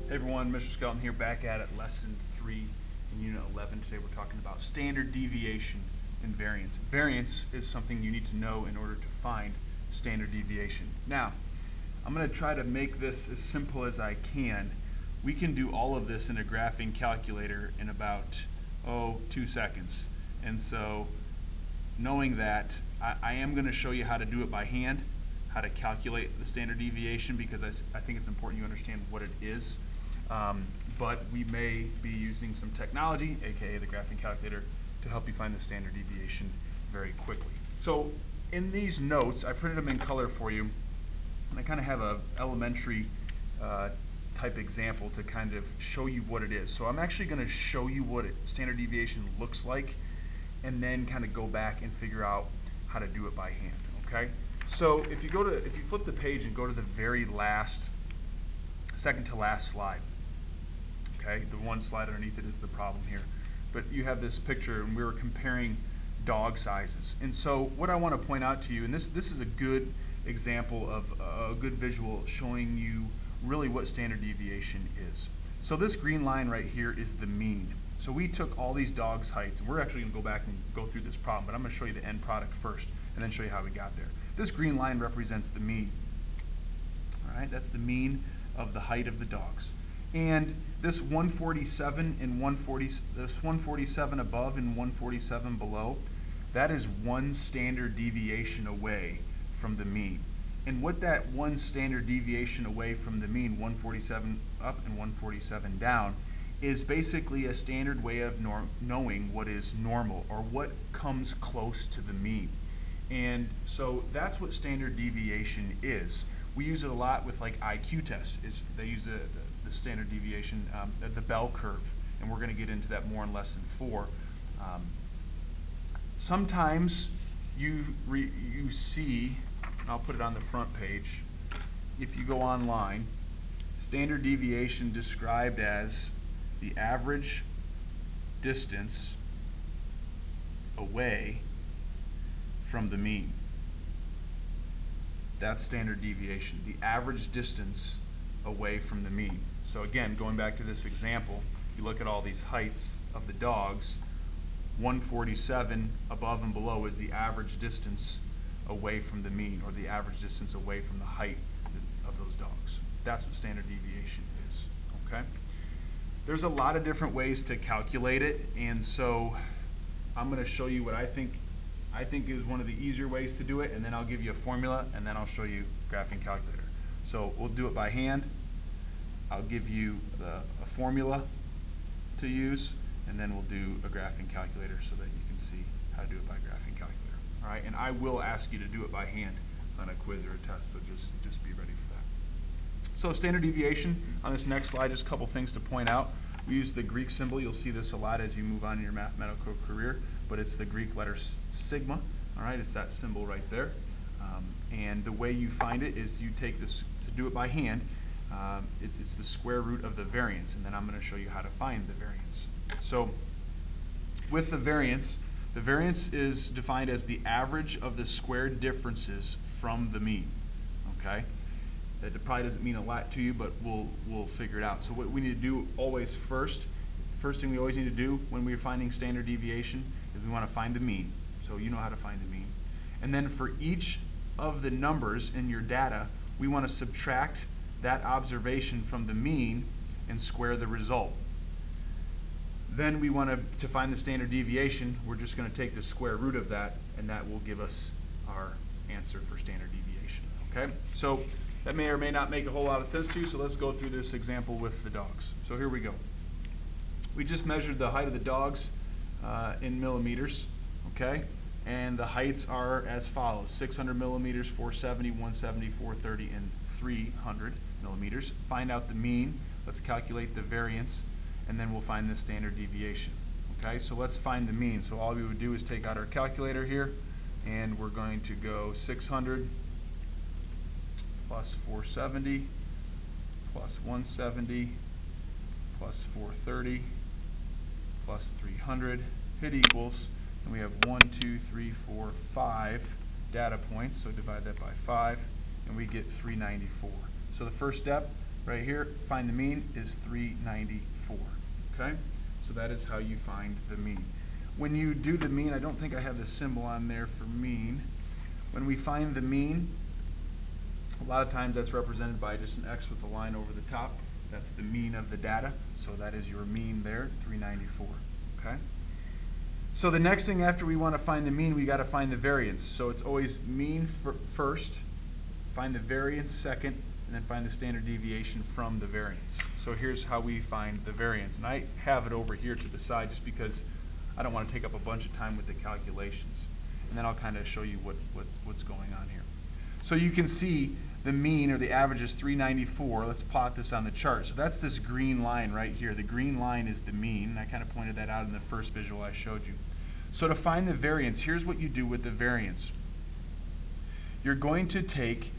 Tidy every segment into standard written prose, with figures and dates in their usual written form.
Hey everyone, Mr. Skelton here, back at it, lesson 3 in unit 11. Today we're talking about standard deviation and variance. Variance is something you need to know in order to find standard deviation. Now, I'm going to try to make this as simple as I can. We can do all of this in a graphing calculator in about, 2 seconds. And so, knowing that, I am going to show you how to do it by hand, how to calculate the standard deviation, because I think it's important you understand what it is. But we may be using some technology, aka the graphing calculator, to help you find the standard deviation very quickly. So in these notes, I printed them in color for you, and I kind of have a elementary type example to kind of show you what it is. So I'm actually going to show you what standard deviation looks like, and then kind of go back and figure out how to do it by hand. Okay? So if you flip the page and go to the very last, second to last slide. Okay, the one slide underneath it is the problem here. But you have this picture, and we were comparing dog sizes. And so what I want to point out to you, and this is a good example of a good visual showing you really what standard deviation is. So this green line right here is the mean. So we took all these dogs' heights, and we're actually going to go back and go through this problem, but I'm going to show you the end product first, and then show you how we got there. This green line represents the mean. All right, that's the mean of the height of the dogs. And this 147 and 147 above and 147 below, that is one standard deviation away from the mean. And what that one standard deviation away from the mean, 147 up and 147 down, is basically a standard way of knowing what is normal, or what comes close to the mean. And so that's what standard deviation is. We use it a lot with like IQ tests. They use the standard deviation, the bell curve, and we're going to get into that more in lesson 4. Sometimes you see, I'll put it on the front page, if you go online, standard deviation described as the average distance away from the mean. That's standard deviation, the average distance away from the mean. So again, going back to this example, you look at all these heights of the dogs, 147 above and below is the average distance away from the mean, or the average distance away from the height of those dogs. That's what standard deviation is, okay? There's a lot of different ways to calculate it, and so I'm going to show you what I think is one of the easier ways to do it, and then I'll give you a formula, and then I'll show you graphing calculator. So we'll do it by hand. I'll give you a formula to use, and then we'll do a graphing calculator so that you can see how to do it by graphing calculator. All right, and I will ask you to do it by hand on a quiz or a test, so just be ready for that. So standard deviation, on this next slide, just a couple things to point out. We use the Greek symbol. You'll see this a lot as you move on in your mathematical career, but it's the Greek letter sigma. All right, it's that symbol right there. And the way you find it is you take this, to do it by hand, it's the square root of the variance, and then I'm going to show you how to find the variance. So with the variance is defined as the average of the squared differences from the mean, okay? That probably doesn't mean a lot to you, but we'll figure it out. So what we need to do always first thing we always need to do when we're finding standard deviation is we want to find the mean. So you know how to find the mean. And then for each of the numbers in your data, we want to subtract that observation from the mean and square the result. Then we want to find the standard deviation, we're just going to take the square root of that, and that will give us our answer for standard deviation. Okay? So that may or may not make a whole lot of sense to you, so let's go through this example with the dogs. So here we go. We just measured the height of the dogs in millimeters, okay? And the heights are as follows: 600 millimeters, 470, 170, 430, and 300 millimeters. Find out the mean. Let's calculate the variance, and then we'll find the standard deviation. Okay, so let's find the mean. So all we would do is take out our calculator here, and we're going to go 600 plus 470 plus 170 plus 430 plus 300, hit equals, and we have 1, 2, 3, 4, 5 data points, so divide that by 5, and we get 394. So the first step, right here, find the mean, is 394. Okay? So that is how you find the mean. When you do the mean, I don't think I have the symbol on there for mean. When we find the mean, a lot of times that's represented by just an X with a line over the top. That's the mean of the data. So that is your mean there, 394. Okay? So the next thing after we want to find the mean, we got to find the variance. So it's always mean first, find the variance second, and then find the standard deviation from the variance. So here's how we find the variance. And I have it over here to the side just because I don't want to take up a bunch of time with the calculations. And then I'll kind of show you what's going on here. So you can see the mean, or the average, is 394. Let's plot this on the chart. So that's this green line right here. The green line is the mean. And I kind of pointed that out in the first visual I showed you. So to find the variance, here's what you do with the variance. You're going to take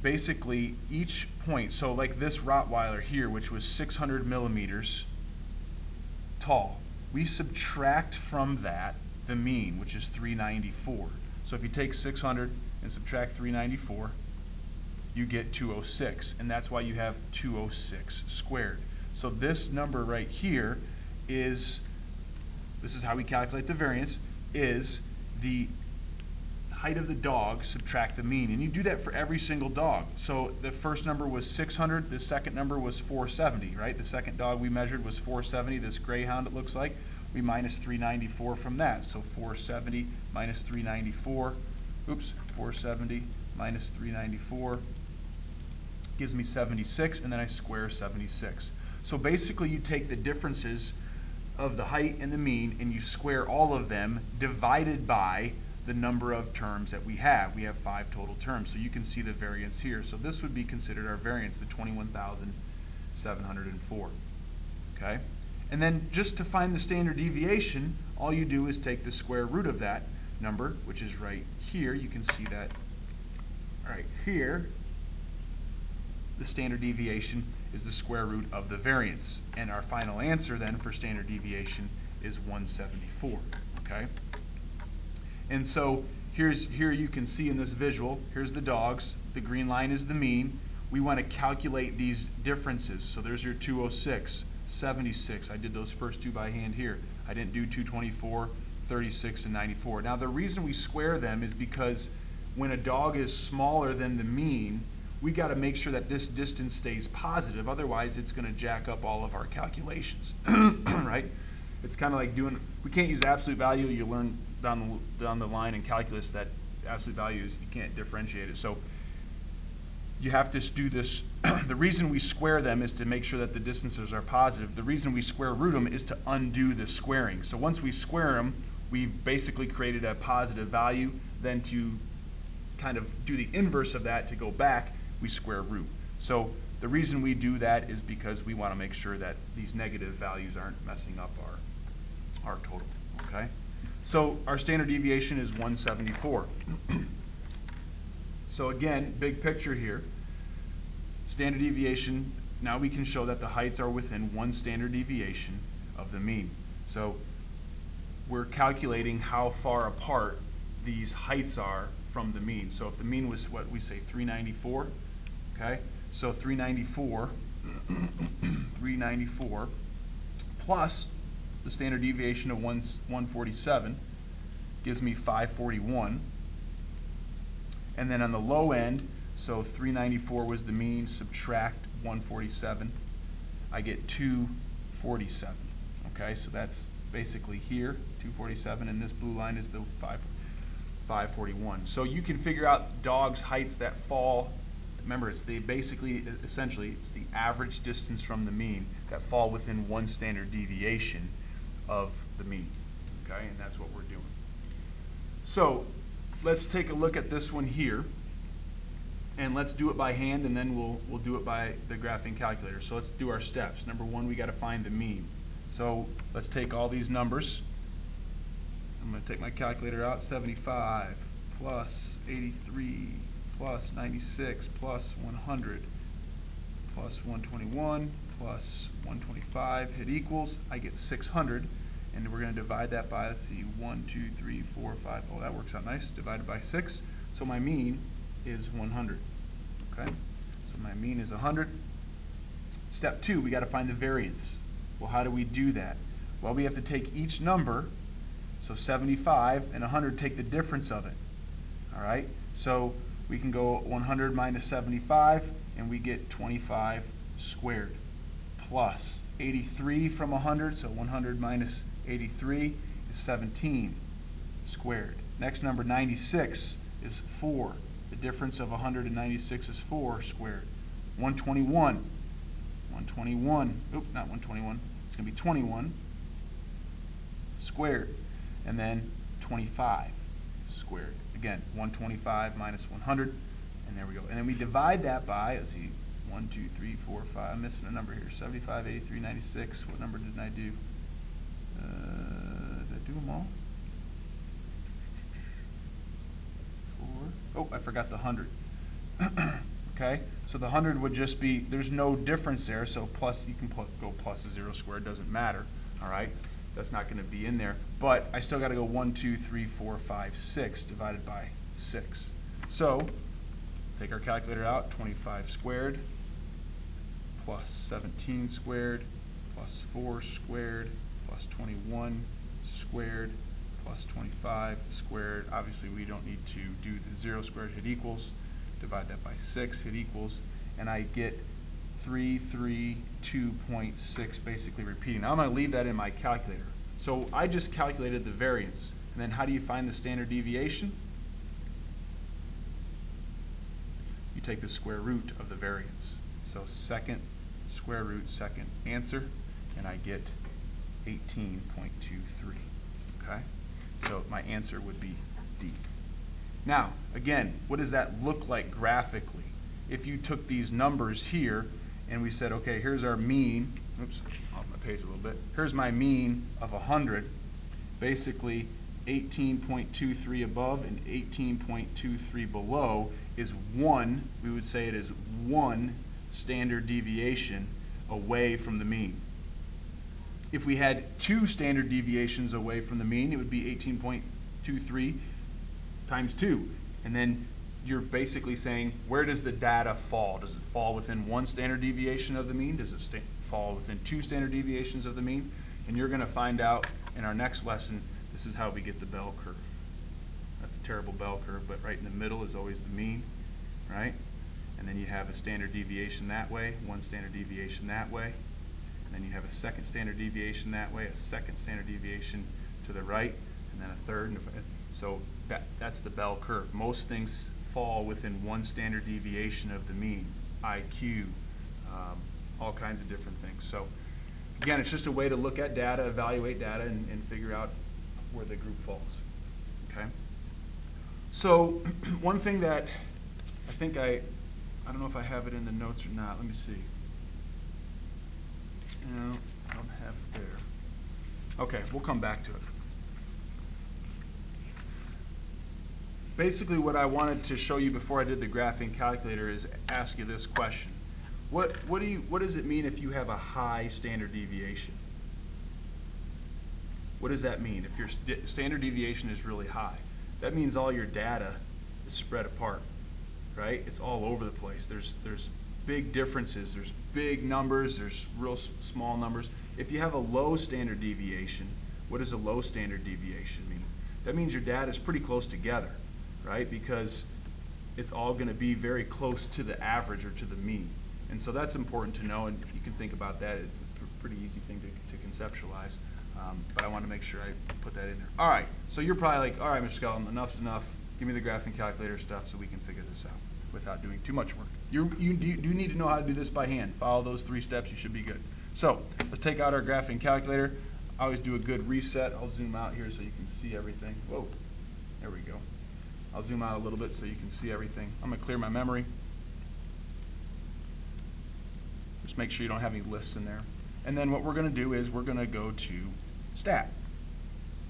basically each point. So like this Rottweiler here, which was 600 millimeters tall. We subtract from that the mean, which is 394. So if you take 600 and subtract 394, you get 206, and that's why you have 206 squared. So this number right here is, this is how we calculate the variance, is the height of the dog, subtract the mean. And you do that for every single dog. So the first number was 600, the second number was 470, right? The second dog we measured was 470, this greyhound it looks like. We minus 394 from that. So 470 minus 394, 470 minus 394 gives me 76, and then I square 76. So basically you take the differences of the height and the mean and you square all of them divided by the number of terms that we have. We have 5 total terms, so you can see the variance here. So this would be considered our variance, the 21,704. Okay? And then just to find the standard deviation, all you do is take the square root of that number, which is right here. You can see that right here. The standard deviation is the square root of the variance. And our final answer then for standard deviation is 174. Okay? And so here you can see in this visual, here's the dogs, the green line is the mean. We want to calculate these differences. So there's your 206, 76. I did those first two by hand here. I didn't do 224, 36, and 94. Now the reason we square them is because when a dog is smaller than the mean, we got to make sure that this distance stays positive. Otherwise, it's going to jack up all of our calculations, right? It's kind of like doing, we can't use absolute value. You learn down the line in calculus that absolute values, you can't differentiate it. So you have to do this. The reason we square them is to make sure that the distances are positive. The reason we square root them is to undo the squaring. So once we square them, we've basically created a positive value. Then to kind of do the inverse of that, to go back, we square root. So the reason we do that is because we want to make sure that these negative values aren't messing up our total. Okay? So our standard deviation is 174. So again, big picture here. Standard deviation, now we can show that the heights are within one standard deviation of the mean. So we're calculating how far apart these heights are from the mean. So if the mean was, what we say, 394, okay? So 394 plus the standard deviation of 147 gives me 541. And then on the low end, so 394 was the mean, subtract 147, I get 247. Okay, so that's basically here, 247, and this blue line is the 541. So you can figure out dogs' heights that fall. Remember, it's essentially, it's the average distance from the mean that fall within one standard deviation of the mean. Okay, and that's what we're doing. So let's take a look at this one here, and let's do it by hand, and then we'll do it by the graphing calculator. So let's do our steps. Number one, we got to find the mean. So let's take all these numbers. I'm going to take my calculator out. 75 plus 83 plus 96 plus 100 plus 121 plus 125. Hit equals. I get 600. And we're going to divide that by, let's see, 1, 2, 3, 4, 5. Oh, that works out nice. Divided by 6. So my mean is 100. Okay? So my mean is 100. Step 2, we got to find the variance. Well, how do we do that? Well, we have to take each number, so 75 and 100, take the difference of it. All right? So we can go 100 minus 75, and we get 25 squared, plus 83 from 100, so 100 minus 83 is 17 squared. Next number, 96, is 4. The difference of 100 and 96 is 4 squared. 121, not 121, it's going to be 21 squared. And then 25 squared. Again, 125 minus 100, and there we go. And then we divide that by, let's see, 1, 2, 3, 4, 5, I'm missing a number here, 75, 83, 96, what number did I do? Did I do them all? 4, oh, I forgot the 100. Okay, so the 100 would just be, there's no difference there, so plus, you can go plus a 0 squared, doesn't matter, all right? That's not going to be in there, but I still got to go 1, 2, 3, 4, 5, 6 divided by 6. So, take our calculator out, 25 squared plus 17 squared plus 4 squared plus 21 squared plus 25 squared. Obviously, we don't need to do the 0 squared, hit equals. Divide that by 6, hit equals, and I get 332.6, basically repeating. Now I'm going to leave that in my calculator. So I just calculated the variance. And then how do you find the standard deviation? You take the square root of the variance. So second square root, second answer, and I get 18.23. Okay? So my answer would be D. Now, again, what does that look like graphically? If you took these numbers here and we said, okay, here's our mean, oops, off my page a little bit, here's my mean of 100, basically 18.23 above and 18.23 below is one, we would say it is one standard deviation away from the mean. If we had 2 standard deviations away from the mean, it would be 18.23 times 2. And then you're basically saying, where does the data fall? Does it fall within 1 standard deviation of the mean? Does it fall within 2 standard deviations of the mean? And you're going to find out in our next lesson, this is how we get the bell curve. That's a terrible bell curve, but right in the middle is always the mean, right? And then you have a standard deviation that way, 1 standard deviation that way, and then you have a second standard deviation that way, a second standard deviation to the right, and then a third. So that's the bell curve. Most things fall within 1 standard deviation of the mean, IQ, all kinds of different things. So again, it's just a way to look at data, evaluate data, and figure out where the group falls. Okay? So one thing that I think I don't know if I have it in the notes or not. Let me see. No, I don't have it there. Okay, we'll come back to it. Basically, what I wanted to show you before I did the graphing calculator is ask you this question. What does it mean if you have a high standard deviation? What does that mean if your standard deviation is really high? That means all your data is spread apart, right? It's all over the place. There's big differences. There's big numbers. There's real small numbers. If you have a low standard deviation, what does a low standard deviation mean? That means your data is pretty close together, right? Because it's all going to be very close to the average or to the mean. And so that's important to know, and you can think about that. It's a pretty easy thing to conceptualize. But I want to make sure I put that in there. All right, so you're probably like, all right, Mr. Skelton, enough's enough. Give me the graphing calculator stuff so we can figure this out without doing too much work. You do need to know how to do this by hand. Follow those 3 steps, you should be good. So let's take out our graphing calculator. I always do a good reset. I'll zoom out here so you can see everything. Whoa, there we go. I'll zoom out a little bit so you can see everything. I'm going to clear my memory. Just make sure you don't have any lists in there. And then what we're going to do is we're going to go to stat.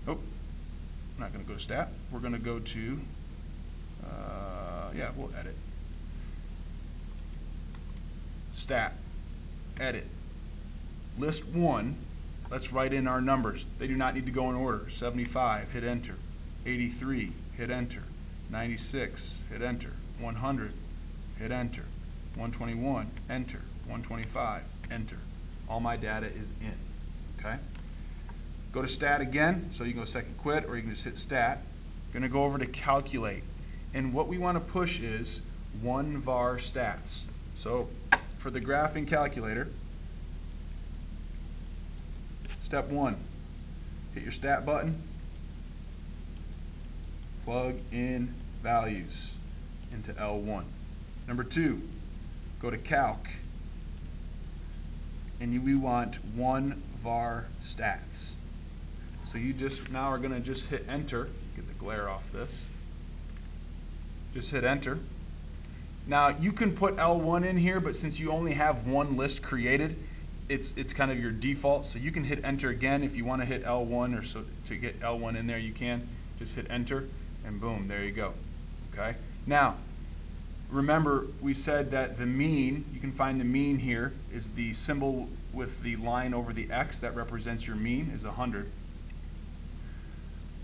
Oh, I'm not going to go to stat. We're going to go to, yeah, we'll edit. Stat, edit. List 1, let's write in our numbers. They do not need to go in order. 75, hit enter. 83, hit enter. 96, hit enter. 100, hit enter. 121, enter. 125, enter. All my data is in, okay? Go to stat again, so you can go second quit, or you can just hit stat. Going to go over to calculate. And what we want to push is 1 var stats. So for the graphing calculator, step 1, hit your stat button, plug in values into L1. Number 2, go to calc, and we want 1 var stats. So you just now are going to just hit enter. Get the glare off this. Just hit enter. Now you can put L1 in here, but since you only have one list created, it's kind of your default. So you can hit enter again if you want to hit L1, or so to get L1 in there you can. Just hit enter, and boom, there you go. Okay. Now remember, we said that the mean, you can find the mean here, is the symbol with the line over the X that represents your mean, is 100.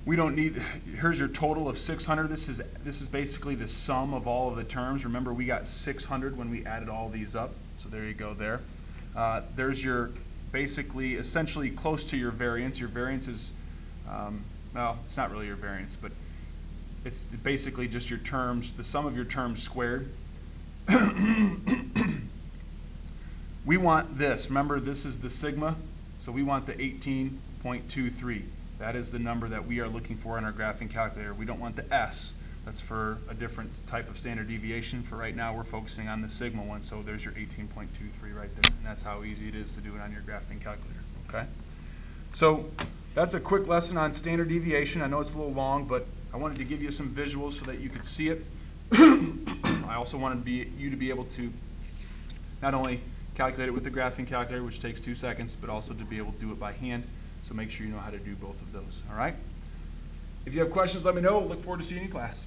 We don't need, here's your total of 600. This is basically the sum of all of the terms. Remember, we got 600 when we added all these up. So there you go there. There's your, basically, essentially close to your variance. Your variance is, well, it's not really your variance, but it's basically just your terms, the sum of your terms squared. We want this. Remember, this is the sigma, so we want the 18.23. That is the number that we are looking for in our graphing calculator. We don't want the S. That's for a different type of standard deviation. For right now, we're focusing on the sigma one, so there's your 18.23 right there. And that's how easy it is to do it on your graphing calculator, okay? So that's a quick lesson on standard deviation. I know it's a little long, but I wanted to give you some visuals so that you could see it. I also wanted you to be able to not only calculate it with the graphing calculator, which takes 2 seconds, but also to be able to do it by hand. So make sure you know how to do both of those, all right? If you have questions, let me know. Look forward to seeing you in class.